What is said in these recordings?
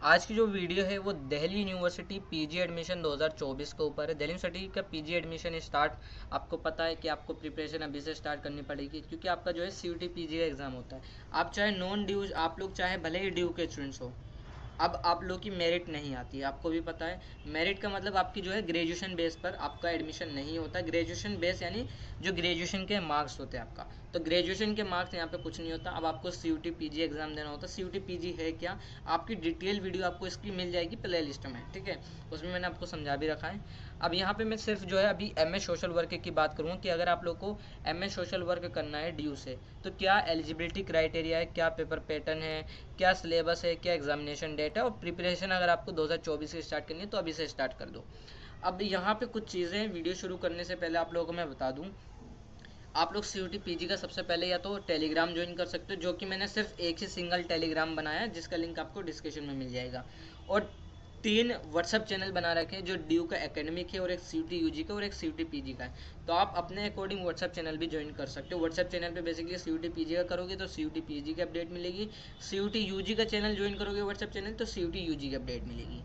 आज की जो वीडियो है वो दिल्ली यूनिवर्सिटी पीजी एडमिशन 2024 के ऊपर है। दिल्ली यूनिवर्सिटी का पीजी एडमिशन स्टार्ट, आपको पता है कि आपको प्रिपरेशन अभी से स्टार्ट करनी पड़ेगी, क्योंकि आपका जो है सीयूटी पीजी का एग्जाम होता है। आप चाहे नॉन ड्यू, आप लोग चाहे भले ही ड्यू के स्टूडेंट्स हो, अब आप लोग की मेरिट नहीं आती है, आपको भी पता है। मेरिट का मतलब आपकी जो है ग्रेजुएशन बेस पर आपका एडमिशन नहीं होता। ग्रेजुएशन बेस यानी जो ग्रेजुएशन के मार्क्स होते हैं आपका, तो ग्रेजुएशन के मार्क्स यहाँ पे कुछ नहीं होता। अब आपको सीयूटी पीजी एग्जाम देना होता है। सीयूटी पीजी है क्या, आपकी डिटेल वीडियो आपको इसकी मिल जाएगी प्ले लिस्ट में, ठीक है, उसमें मैंने आपको समझा भी रखा है। अब यहाँ पे मैं सिर्फ जो है अभी एमए सोशल वर्क की बात करूँगा कि अगर आप लोग को एमए सोशल वर्क करना है ड्यू से, तो क्या एलिजिबिलिटी क्राइटेरिया है, क्या पेपर पैटर्न है, क्या सिलेबस है, क्या एग्जामिनेशन डेट है, और प्रिपरेशन अगर आपको 2024 से स्टार्ट करनी है तो अभी से स्टार्ट कर दो। अब यहाँ पे कुछ चीज़ें वीडियो शुरू करने से पहले आप लोगों को मैं बता दूँ। आप लोग सीयूटी पीजी का सबसे पहले या तो टेलीग्राम ज्वाइन कर सकते हो, जो कि मैंने सिर्फ एक ही सिंगल टेलीग्राम बनाया है, जिसका लिंक आपको डिस्क्रिप्शन में मिल जाएगा। और 3 व्हाट्सअप चैनल बना रखे हैं, जो ड्यू का एकेडमिक है, और एक सीयूटी यूजी का, और एक सीयूटी पीजी का है। तो आप अपने अकॉर्डिंग व्हाट्सअप चैनल भी ज्वाइन कर सकते हो। व्हाट्सअप चैनल पे बेसिकली सीयूटी पीजी का करोगे तो सीयूटी पीजी की अपडेट मिलेगी। सीयूटी यूजी का चैनल ज्वाइन करोगे व्हाट्सअप चैनल, तो सीयूटी यूजी की अपडेट मिलेगी।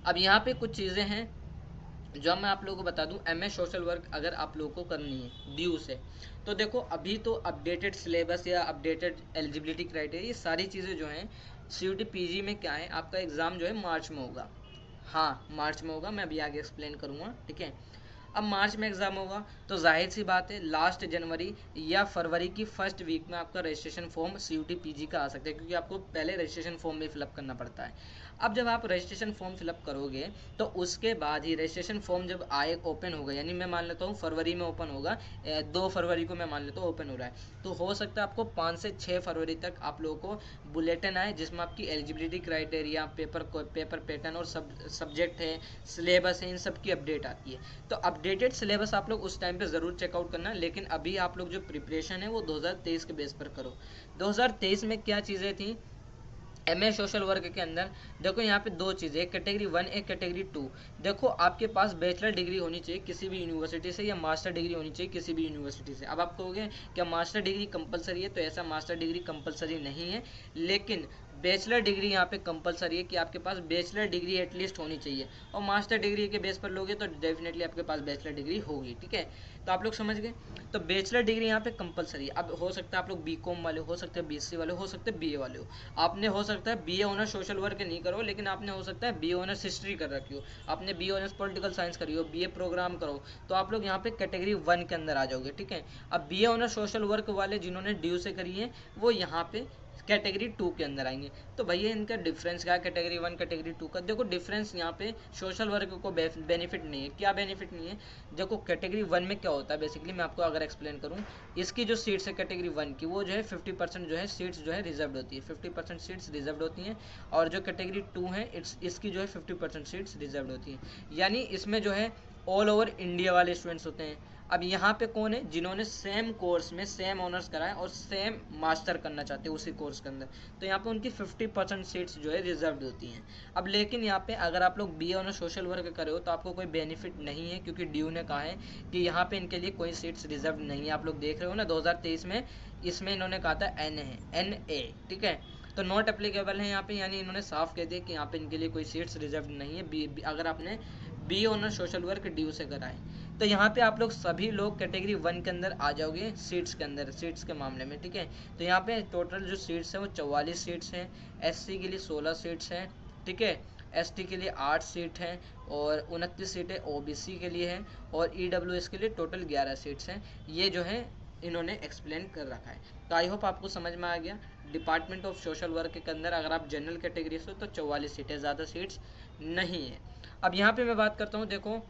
अब यहाँ पे कुछ चीज़ें हैं जो मैं आप लोगों को बता दूं। एमए सोशल वर्क अगर आप लोगों को करनी है ड्यू से, तो देखो अभी तो अपडेटेड सिलेबस या अपडेटेड एलिजिबिलिटी क्राइटेरिया, ये सारी चीज़ें जो हैं सीयूटी पीजी में क्या है, आपका एग्ज़ाम जो है मार्च में होगा। हाँ, मार्च में होगा, मैं अभी आगे एक्सप्लेन करूँगा, ठीक है। अब मार्च में एग्ज़ाम होगा तो जाहिर सी बात है लास्ट जनवरी या फरवरी की फर्स्ट वीक में आपका रजिस्ट्रेशन फॉर्म सीयूटी पीजी का आ सकता है, क्योंकि आपको पहले रजिस्ट्रेशन फॉर्म भी फिलअप करना पड़ता है। अब जब आप रजिस्ट्रेशन फॉर्म फिलअप करोगे तो उसके बाद ही रजिस्ट्रेशन फॉर्म जब आए ओपन होगा, यानी मैं मान लेता हूँ फरवरी में ओपन होगा, 2 फरवरी को मैं मान लेता हूँ ओपन हो रहा है, तो हो सकता है आपको 5 से 6 फरवरी तक आप लोगों को बुलेटिन आए, जिसमें आपकी एलिजिबिलिटी क्राइटेरिया, पेपर पैटर्न और सब्जेक्ट है, सिलेबस है, इन सब की अपडेट आती है। तो अपडेटेड सिलेबस आप लोग उस टाइम पे ज़रूर चेकआउट करना, लेकिन अभी आप लोग जो प्रिपरेशन है वो 2023 के बेस पर करो। 2023 में क्या चीज़ें थी एमए सोशल वर्क के अंदर, देखो यहाँ पे 2 चीज़ें, एक कैटेगरी 1, एक कैटेगरी 2। देखो आपके पास बैचलर डिग्री होनी चाहिए किसी भी यूनिवर्सिटी से, या मास्टर डिग्री होनी चाहिए किसी भी यूनिवर्सिटी से। अब आप कहोगे क्या मास्टर डिग्री कंपलसरी है, तो ऐसा मास्टर डिग्री कंपलसरी नहीं है, लेकिन बैचलर डिग्री यहाँ पे कंपलसरी है कि आपके पास बैचलर डिग्री एटलीस्ट होनी चाहिए, और मास्टर डिग्री के बेस पर लोगे तो डेफिनेटली आपके पास बैचलर डिग्री होगी, ठीक है। तो आप लोग समझ गए, तो बैचलर डिग्री यहाँ पे कंपलसरी है। अब हो सकता है आप लोग बीकॉम वाले हो सकते हैं, बीएससी वाले हो सकते हैं, बीए वाले हो, आपने हो सकता है बीए ऑनर्स सोशल वर्क नहीं करो, लेकिन आपने हो सकता है बीए ऑनर्स हिस्ट्री कर रखी हो, आपने बीए ऑनर्स पॉलिटिकल साइंस करी हो, बीए प्रोग्राम करो, तो आप लोग यहाँ पे कैटेगरी 1 के अंदर आ जाओगे, ठीक है। अब बीए ऑनर्स सोशल वर्क वाले जिन्होंने ड्यू से करी है वो यहाँ पे कैटेगरी 2 के अंदर आएंगे। तो भैया इनका डिफरेंस क्या है कैटेगरी 1 कैटेगरी 2 का? देखो डिफरेंस यहाँ पे सोशल वर्क को बेनिफिट नहीं है। क्या बेनिफिट नहीं है? देखो कैटेगरी 1 में क्या होता है बेसिकली, मैं आपको अगर एक्सप्लेन करूँ, इसकी जो सीट्स है कैटेगरी 1 की, वो जो है 50% जो है सीट्स जो है रिजर्व होती है, 50% सीट्स रिजर्व होती हैं। और जो कैटेगरी 2 है इसकी जो है 50% सीट्स रिजर्व होती हैं, यानी इसमें जो है ऑल ओवर इंडिया वाले स्टूडेंट्स होते हैं। अब यहाँ पे कौन है जिन्होंने सेम कोर्स में सेम ऑनर्स करा है और सेम मास्टर करना चाहते हैं उसी कोर्स के अंदर, तो यहाँ पे उनकी 50% सीट्स जो है रिजर्व होती हैं। अब लेकिन यहाँ पे अगर आप लोग B A honours social work कर रहे हो तो आपको कोई बेनिफिट नहीं है, क्योंकि ड्यू ने कहा है कि यहाँ पे इनके लिए कोई सीट्स रिजर्व नहीं है। आप लोग देख रहे हो ना 2023 में इसमें इन्होंने कहा था एन है, NA, ठीक है, तो नॉट एप्लीकेबल है यहाँ पे, यानी इन्होंने साफ कह दिया कि यहाँ पे इनके लिए कोई सीट्स रिजर्व नहीं है अगर आपने B honour social work DU से करा है। तो यहाँ पे आप लोग सभी लोग कैटेगरी 1 के अंदर आ जाओगे सीट्स के अंदर, सीट्स के मामले में, ठीक है। तो यहाँ पे टोटल जो सीट्स हैं वो 44 सीट्स हैं, SC के लिए 16 सीट्स हैं, ठीक है, ST के लिए 8 सीट हैं, और 29 सीटें OBC के लिए हैं, और EWS के लिए टोटल 11 सीट्स हैं। ये जो है इन्होंने एक्सप्लेन कर रखा है। तो आई होप आपको समझ में आ गया। डिपार्टमेंट ऑफ सोशल वर्क के अंदर अगर आप जनरल कैटेगरी से हो तो 44 सीटें, ज़्यादा सीट्स नहीं है। अब यहाँ पे मैं बात करता हूँ, देखो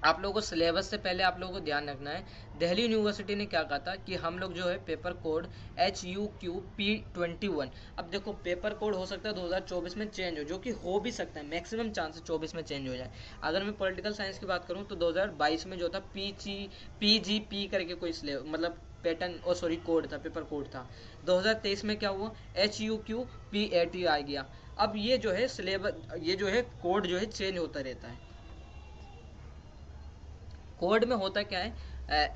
आप लोगों को सिलेबस से पहले आप लोगों को ध्यान रखना है, दिल्ली यूनिवर्सिटी ने क्या कहा था कि हम लोग जो है पेपर कोड HUQP21, अब देखो पेपर कोड हो सकता है 2024 में चेंज हो, जो कि हो भी सकता है, मैक्सिमम चांस 24 में चेंज हो जाए। अगर मैं पॉलिटिकल साइंस की बात करूँ तो 2022 में जो था PGP करके कोई मतलब पैटर्न और सॉरी कोड था, पेपर कोड था। 2023 में क्या हुआ, HUQP80 आ गया। अब ये जो है सिलेबस, ये जो है कोड जो है चेंज होता रहता है। कोड में होता क्या है,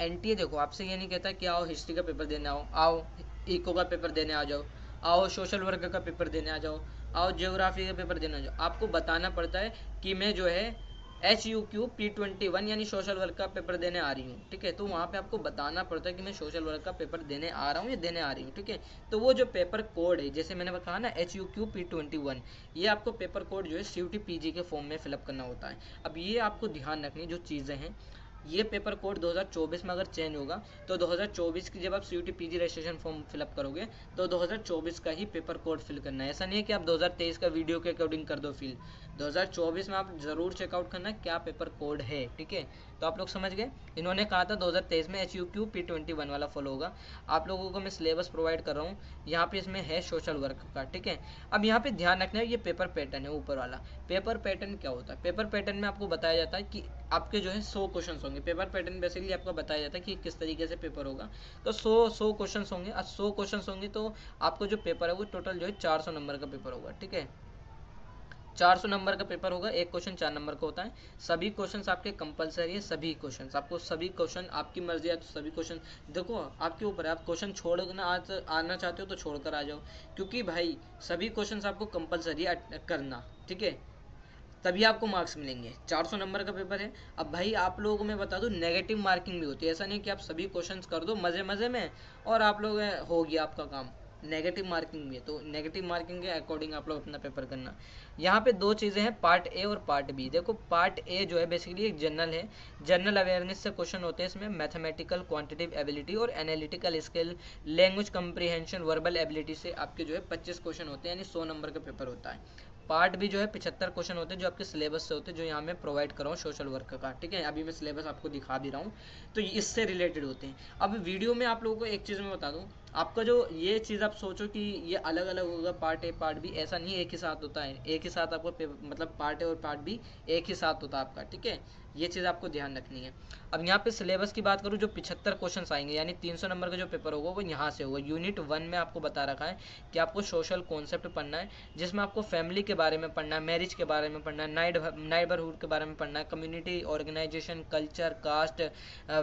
NTA देखो आपसे ये नहीं कहता कि आओ हिस्ट्री का पेपर देने आओ, आओ इको का पेपर देने आ जाओ, आओ सोशल वर्क का पेपर देने आ जाओ, आओ ज्योग्राफी का पेपर देने आ जाओ। आपको बताना पड़ता है कि मैं जो है HUQ P21 यानी सोशल वर्क का पेपर देने आ रही हूँ, ठीक है। तो वहाँ पे आपको बताना पड़ता है कि मैं सोशल वर्क का पेपर देने आ रहा हूँ या देने आ रही हूँ, ठीक है। तो वो जो पेपर कोड है, जैसे मैंने कहा ना HUQ P21, ये आपको पेपर कोड जो है CUET PG के फॉर्म में फिलअप करना होता है। अब ये आपको ध्यान रखनी जो चीज़ें हैं, ये पेपर कोड 2024 में अगर चेंज होगा तो 2024 की जब आप CUET PG registration form fill up करोगे तो 2024 का ही पेपर कोड फिल करना है। ऐसा नहीं है कि आप 2023 का वीडियो के अकॉर्डिंग कर दो फिल, 2024 में आप जरूर चेकआउट करना क्या पेपर कोड है, ठीक है। तो आप लोग समझ गए। इन्होंने कहा था 2023 में HUQ P21 वाला फॉलो होगा। आप लोगों को मैं सिलेबस प्रोवाइड कर रहा हूँ, यहाँ पे इसमें है सोशल वर्क का, ठीक है। अब यहाँ पे ध्यान रखना है, ये पेपर पैटर्न है ऊपर वाला। पेपर पैटर्न क्या होता है? पेपर पैटर्न में आपको बताया जाता है कि आपके जो है 100 क्वेश्चन होंगे। पेपर पैटर्न बेसिकली आपको बताया जाता है कि किस तरीके से पेपर होगा। तो 100 क्वेश्चन होंगे, 100 क्वेश्चन होंगे तो आपको जो पेपर है वो टोटल जो है 400 नंबर का पेपर होगा, ठीक है। 400 नंबर का पेपर होगा, एक क्वेश्चन 4 नंबर का होता है। सभी क्वेश्चंस आपके कंपलसरी है, सभी क्वेश्चंस आपको, सभी क्वेश्चन आपकी मर्जी है तो सभी क्वेश्चन देखो आपके ऊपर है। आप क्वेश्चन छोड़ना आना चाहते हो तो छोड़कर आ जाओ, क्योंकि भाई सभी क्वेश्चंस आपको कंपलसरी है करना, ठीक है। तभी आपको मार्क्स मिलेंगे। 400 नंबर का पेपर है। अब भाई आप लोगों को मैं बता दूं, नेगेटिव मार्किंग भी होती है। ऐसा नहीं कि आप सभी क्वेश्चंस कर दो मजे मजे में और आप लोग हो गया आपका काम। नेगेटिव मार्किंग भी है, तो नेगेटिव मार्किंग के अकॉर्डिंग आप लोग अपना पेपर करना। यहाँ पे दो चीज़ें हैं, पार्ट ए और पार्ट बी। देखो पार्ट ए जो है बेसिकली एक जनरल है, जनरल अवेयरनेस से क्वेश्चन होते हैं इसमें। मैथमेटिकल क्वांटिटिव एबिलिटी और analytical skill, language comprehension, verbal ability से आपके जो है 25 क्वेश्चन होते हैं, यानी 100 नंबर का पेपर होता है। पार्ट भी जो है 75 क्वेश्चन होते हैं जो आपके सिलेबस से होते हैं, जो यहाँ मैं प्रोवाइड कर रहा हूँ सोशल वर्क का, ठीक है। अभी मैं सिलेबस आपको दिखा भी रहा हूँ, तो इससे रिलेटेड होते हैं। अब वीडियो में आप लोगों को एक चीज़ मैं बता दूँ, आपका जो ये चीज़ आप सोचो कि ये अलग अलग होगा पार्ट ए पार्ट बी, ऐसा नहीं, एक ही साथ होता है। एक ही साथ आपको मतलब पार्ट ए और पार्ट बी एक ही साथ होता है आपका, ठीक है। ये चीज़ आपको ध्यान रखनी है। अब यहाँ पे सिलेबस की बात करूँ, जो 75 क्वेश्चन आएंगे यानी 300 नंबर का जो पेपर होगा वो यहाँ से होगा। यूनिट 1 में आपको बता रखा है कि आपको सोशल कॉन्सेप्ट पढ़ना है, जिसमें आपको फैमिली के बारे में पढ़ना है, मैरिज के बारे में पढ़ना है, नाइबरहुड के बारे में पढ़ना है, community organisation, culture, caste,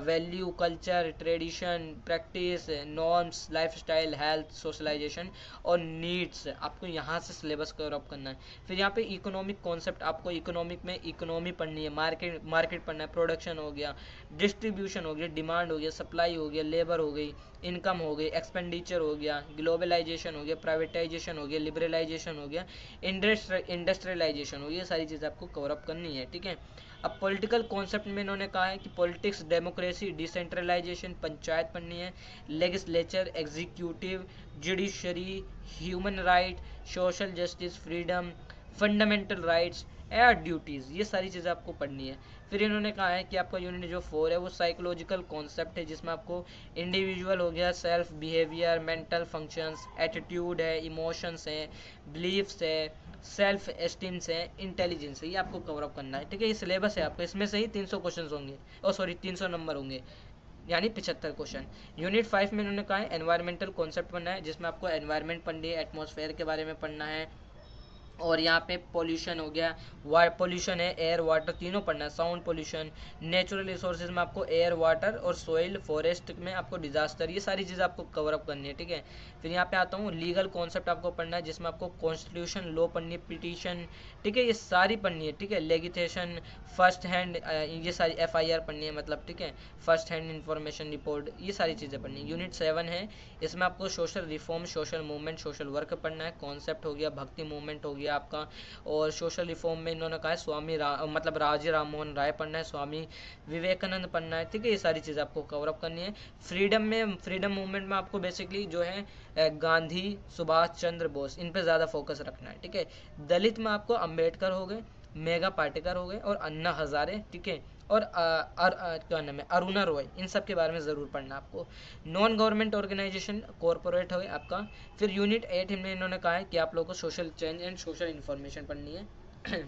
value, culture, tradition, practice, norms, lifestyle, health, socialisation और नीड्स। आपको यहाँ से सिलेबस कवर अप करना है। फिर यहाँ पे इकोनॉमिक कॉन्सेप्ट, आपको इकोनॉमिक में इकोनॉमी पढ़नी है, मार्केट पढ़ना है, प्रोडक्शन हो गया, डिस्ट्रीब्यूशन हो गया, डिमांड हो गया, सप्लाई हो गया, लेबर हो गई, इनकम हो गई, एक्सपेंडिचर हो गया, ग्लोबलाइजेशन हो गया, प्राइवेटाइजेशन हो गया, लिबरलाइजेशन हो गया, इंडस्ट्रियलाइजेशन हो गया। ये सारी चीज़ें आपको कवर अप करनी है, ठीक है। अब पॉलिटिकल कॉन्सेप्ट में इन्होंने कहा है कि पॉलिटिक्स, डेमोक्रेसी, डिसेंट्रलाइजेशन, पंचायत पढ़नी है, legislature, executive, judiciary, human right, social justice, freedom, fundamental rights air duties, ये सारी चीज़ें आपको पढ़नी है। फिर इन्होंने कहा है कि आपका यूनिट जो 4 है वो साइकोलॉजिकल कॉन्सेप्ट है, जिसमें आपको इंडिविजुअल हो गया, self behaviour, mental functions, attitude है, इमोशंस हैं, बिलीफ्स है, सेल्फ एस्टीम्स है, इंटेलिजेंस है, ये आपको कवर अप करना है, ठीक है। ये सिलेबस है आपका, इसमें से ही 300 क्वेश्चन होंगे, और सॉरी 300 नंबर होंगे, यानी 75 क्वेश्चन। यूनिट 5 में इन्होंने कहा है एनवायरमेंटल कॉन्सेप्ट पढ़ना है, जिसमें आपको एनवायरमेंट पढ़नी है, एटमॉस्फेयर के बारे में पढ़ना है, और यहाँ पे पोल्यूशन हो गया, पोल्यूशन है, एयर वाटर तीनों पढ़ना है, साउंड पोल्यूशन, नेचुरल रिसोर्सेज में आपको एयर वाटर और सोइल, फॉरेस्ट में आपको डिजास्टर, ये सारी चीज़ें आपको कवर अप करनी है, ठीक है। फिर यहाँ पे आता हूँ, लीगल कॉन्सेप्ट आपको पढ़ना है, जिसमें आपको कॉन्स्टिट्यूशन लॉ पढ़नी है, पिटीशन, ठीक है, ये सारी पढ़नी है, ठीक है। लेगिस्लेशन, फर्स्ट हैंड, ये सारी FIR पढ़नी है, मतलब ठीक है, फर्स्ट हैंड इंफॉर्मेशन रिपोर्ट, ये सारी चीज़ें पढ़नी है। यूनिट 7 है, इसमें आपको social reform, social movement, social work पढ़ना है, कॉन्सेप्ट हो गया, भक्ति मूवमेंट हो गया आपका, और सोशल रिफॉर्म में इन्होंने कहा है मतलब राजे राम मोहन राय पढ़ना है, स्वामी विवेकानंद पढ़ना है, ठीक है। ये सारी चीज़ें आपको कवर अप करनी है। फ्रीडम में, फ्रीडम मूवमेंट में आपको बेसिकली जो है गांधी, सुभाष चंद्र बोस, इन पे ज़्यादा फोकस रखना है, ठीक है। दलित में आपको अम्बेडकर हो गए, मेगा पाटेकर हो गए और अन्ना हजारे, ठीक है, और क्या नाम है, अरुणा रॉय, इन सब के बारे में ज़रूर पढ़ना आपको। नॉन गवर्नमेंट ऑर्गेनाइजेशन, कॉरपोरेट है आपका। फिर यूनिट 8 में इन्होंने कहा है कि आप लोगों को social change and social information पढ़नी है।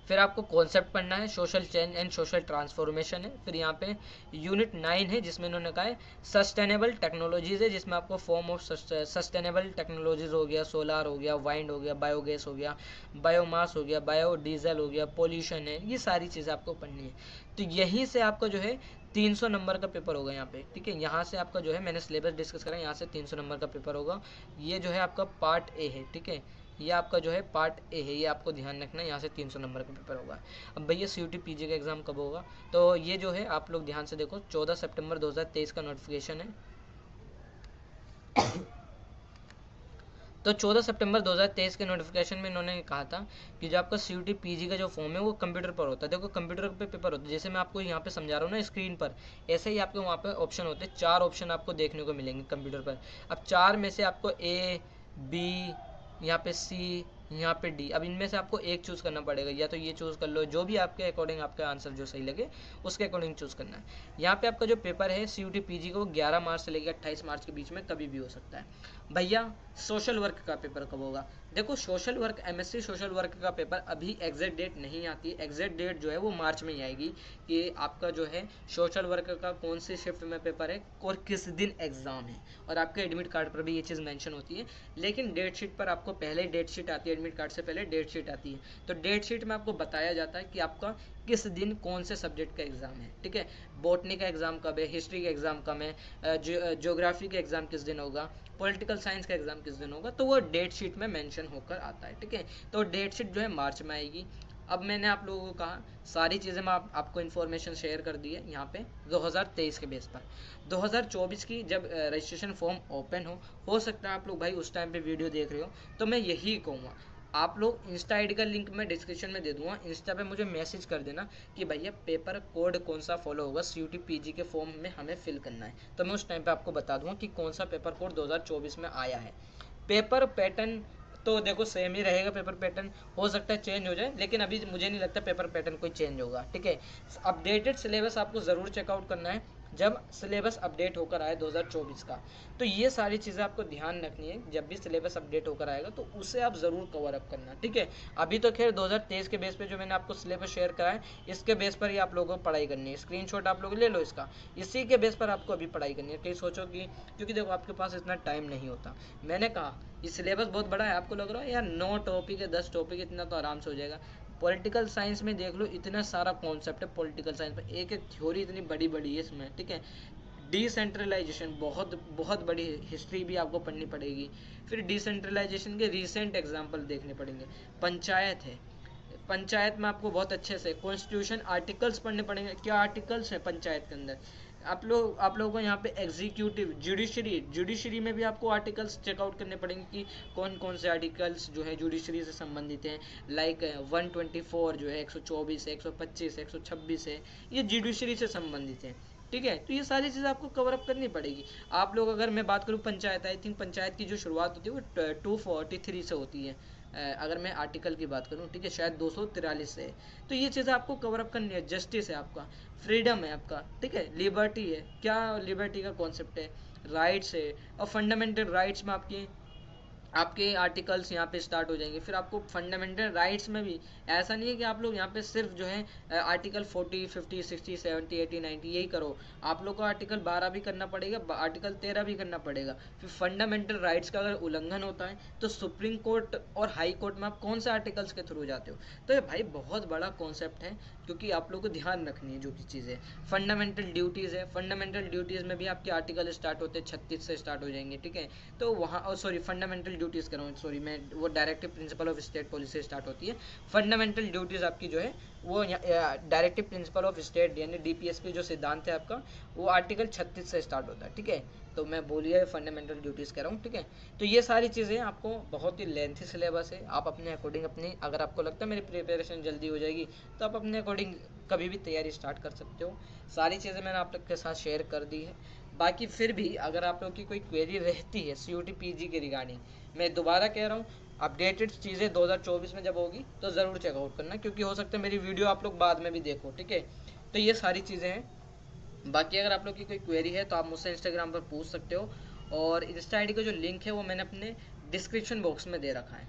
फिर आपको कॉन्सेप्ट पढ़ना है, social change and social transformation है। फिर यहाँ पे यूनिट 9 है जिसमें इन्होंने कहा है सस्टेनेबल टेक्नोलॉजीज है, जिसमें आपको फॉर्म ऑफ सस्टेनेबल टेक्नोलॉजीज हो गया, सोलार हो गया, वाइंड हो गया, बायोगैस हो गया, बायोमास हो गया, बायोडीजल हो गया, पोल्यूशन है, ये सारी चीज़ें आपको पढ़नी है। तो यहीं से आपका जो है 300 नंबर का पेपर होगा यहाँ पे, ठीक है। यहाँ से आपका जो है मैंने सिलेबस डिस्कस करा, यहाँ से 300 नंबर का पेपर होगा। ये जो है आपका पार्ट ए है, ठीक है। ये आपका जो है पार्ट ए है, ये आपको ध्यान रखना है। यहाँ से 300 नंबर का पेपर होगा। अब भैया CUT PG का एग्जाम कब होगा, तो ये जो है आप लोग ध्यान से देखो, 14 सितंबर 2023 का नोटिफिकेशन है। तो 14 सितंबर 2023 के नोटिफिकेशन में इन्होंने कहा था कि जो आपका CUT PG का जो फॉर्म है वो कंप्यूटर पर होता है। देखो कंप्यूटर पे पेपर होता है, जैसे मैं आपको यहाँ पे समझा रहा हूँ ना स्क्रीन पर, ऐसे ही आपके वहाँ पे ऑप्शन होते हैं। 4 ऑप्शन आपको देखने को मिलेंगे कंप्यूटर पर। अब 4 में से आपको A, B, यहाँ पे C, यहाँ पे D, अब इनमें से आपको एक चूज़ करना पड़ेगा। या तो ये चूज़ कर लो, जो भी आपके अकॉर्डिंग आपका आंसर जो सही लगे उसके अकॉर्डिंग चूज़ करना है। यहाँ पे आपका जो पेपर है CUT PG को 11 मार्च से लेकर 28 मार्च के बीच में कभी भी हो सकता है। भैया सोशल वर्क का पेपर कब होगा, देखो social work MSc social work का पेपर अभी एग्जैक्ट डेट नहीं आती है। एग्जैक्ट डेट जो है वो मार्च में ही आएगी कि आपका जो है सोशल वर्क का कौन सी शिफ्ट में पेपर है और किस दिन एग्जाम है, और आपके एडमिट कार्ड पर भी ये चीज़ मेंशन होती है। लेकिन डेट शीट पर आपको पहले डेट शीट आती है, एडमिट कार्ड से पहले डेट शीट आती है। तो डेट शीट में आपको बताया जाता है कि आपका किस दिन कौन से सब्जेक्ट का एग्जाम है, ठीक है। बॉटनी का एग्जाम कब है, हिस्ट्री का एग्जाम कब है, ज्योग्राफी का एग्जाम किस दिन होगा, पॉलिटिकल साइंस का एग्जाम किस दिन होगा, तो वो डेट शीट में मेंशन होकर आता है, ठीक है। तो डेट शीट जो है मार्च में आएगी। अब मैंने आप लोगों को कहा सारी चीज़ें मैं आपको इन्फॉर्मेशन शेयर कर दी है यहाँ पे 2023 के बेस पर। 2024 की जब रजिस्ट्रेशन फॉर्म ओपन हो सकता है आप लोग भाई उस टाइम पे वीडियो देख रहे हो, तो मैं यही कहूँगा आप लोग इंस्टा आईडी का लिंक मैं डिस्क्रिप्शन में दे दूंगा, इंस्टा पे मुझे मैसेज कर देना कि भैया पेपर कोड कौन सा फॉलो होगा CUT PG के फॉर्म में हमें फिल करना है। तो मैं उस टाइम पे आपको बता दूंगा कि कौन सा पेपर कोड 2024 में आया है। पेपर पैटर्न तो देखो सेम ही रहेगा, पेपर पैटर्न हो सकता है चेंज हो जाए, लेकिन अभी मुझे नहीं लगता पेपर पैटर्न कोई चेंज होगा, ठीक है। अपडेटेड सिलेबस आपको ज़रूर चेकआउट करना है जब सिलेबस अपडेट होकर आए 2024 का। तो ये सारी चीज़ें आपको ध्यान रखनी है, जब भी सिलेबस अपडेट होकर आएगा तो उसे आप ज़रूर कवर अप करना, ठीक है। अभी तो खैर 2023 के बेस पे जो मैंने आपको सिलेबस शेयर करा है, इसके बेस पर ही आप लोगों को पढ़ाई करनी है। स्क्रीनशॉट आप लोग ले लो इसका, इसी के बेस पर आपको अभी पढ़ाई करनी है। कहीं सोचो कि क्योंकि देखो आपके पास इतना टाइम नहीं होता, मैंने कहा ये सिलेबस बहुत बड़ा है, आपको लग रहा है यार 9 टॉपिक है 10 टॉपिक इतना तो आराम से हो जाएगा। पॉलिटिकल साइंस में देख लो इतना सारा कॉन्सेप्ट है पॉलिटिकल साइंस में, एक एक थ्योरी इतनी बड़ी बड़ी है इसमें, ठीक है। डिसेंट्रलाइजेशन बहुत बहुत बड़ी हिस्ट्री भी आपको पढ़नी पड़ेगी। फिर डिसेंट्रलाइजेशन के रीसेंट एग्जाम्पल देखने पड़ेंगे। पंचायत है, पंचायत में आपको बहुत अच्छे से कॉन्स्टिट्यूशन आर्टिकल्स पढ़ने पड़ेंगे, क्या आर्टिकल्स है पंचायत के अंदर। आप लोगों को यहाँ पे एग्जीक्यूटिव जुडिशरी में भी आपको आर्टिकल्स चेकआउट करने पड़ेंगे कि कौन कौन से आर्टिकल्स जो है जुडिशरी से संबंधित हैं। लाइक 124 जो है 124 है, 125 है, 126 है, ये जुडिशरी से संबंधित है, ठीक है। तो ये सारी चीज़ें आपको कवर अप करनी पड़ेगी। आप लोग अगर मैं बात करूँ पंचायत, आई थिंक पंचायत की जो शुरुआत होती है वो 243 से होती है, अगर मैं आर्टिकल की बात करूँ, ठीक है, शायद 243 से है। तो ये चीज़ें आपको कवर अप करनी है। जस्टिस है आपका, फ्रीडम है आपका, ठीक है, लिबर्टी है, क्या लिबर्टी का कॉन्सेप्ट है, राइट्स है, और फंडामेंटल राइट्स में आपके आर्टिकल्स यहाँ पे स्टार्ट हो जाएंगे। फिर आपको फंडामेंटल राइट्स में भी ऐसा नहीं है कि आप लोग यहाँ पे सिर्फ जो है आर्टिकल 40, 50, 60, 70, 80, 90 यही करो। आप लोग को आर्टिकल 12 भी करना पड़ेगा, आर्टिकल 13 भी करना पड़ेगा। फिर फंडामेंटल राइट्स का अगर उल्लंघन होता है तो सुप्रीम कोर्ट और हाई कोर्ट में आप कौन से आर्टिकल्स के थ्रू जाते हो। तो ये भाई बहुत बड़ा कॉन्सेप्ट है, क्योंकि आप लोग को ध्यान रखनी है जो भी चीज़ें। फंडामेंटल ड्यूटीज़ है, फंडामेंटल ड्यूटीज़ में भी आपके आर्टिकल स्टार्ट होते हैं 36 से स्टार्ट हो जाएंगे, ठीक है। तो वहाँ सॉरी फंडामेंटल ड्यूटीज़ कर रहा हूँ, सॉरी मैं, वो directive principle of state policy start होती है। फंडामेंटल ड्यूटीज़ आपकी जो है वो डायरेक्टिव प्रिंसिपल ऑफ स्टेट यानी DPSP जो सिद्धांत है आपका, वो आर्टिकल 36 से स्टार्ट होता है, ठीक है। तो मैं बोलिए फंडामेंटल ड्यूटीज़ कह रहा हूँ, ठीक है। तो ये सारी चीज़ें आपको, बहुत ही लेंथी सिलेबस है, आप अपने अकॉर्डिंग अपनी, अगर आपको लगता है मेरी प्रिपरेशन जल्दी हो जाएगी तो आप अपने अकॉर्डिंग कभी भी तैयारी स्टार्ट कर सकते हो। सारी चीज़ें मैंने आप लोग के साथ शेयर कर दी है। बाकी फिर भी अगर आप लोग की कोई क्वेरी रहती है CUT PG के रिगार्डिंग, मैं दोबारा कह रहा हूँ अपडेटेड चीज़ें 2024 में जब होगी तो ज़रूर चेकआउट करना, क्योंकि हो सकता है मेरी वीडियो आप लोग बाद में भी देखो, ठीक है। तो ये सारी चीज़ें हैं। बाकी अगर आप लोग की कोई क्वेरी है तो आप मुझसे इंस्टाग्राम पर पूछ सकते हो, और इंस्टा आईडी का जो लिंक है वो मैंने अपने डिस्क्रिप्शन बॉक्स में दे रखा है।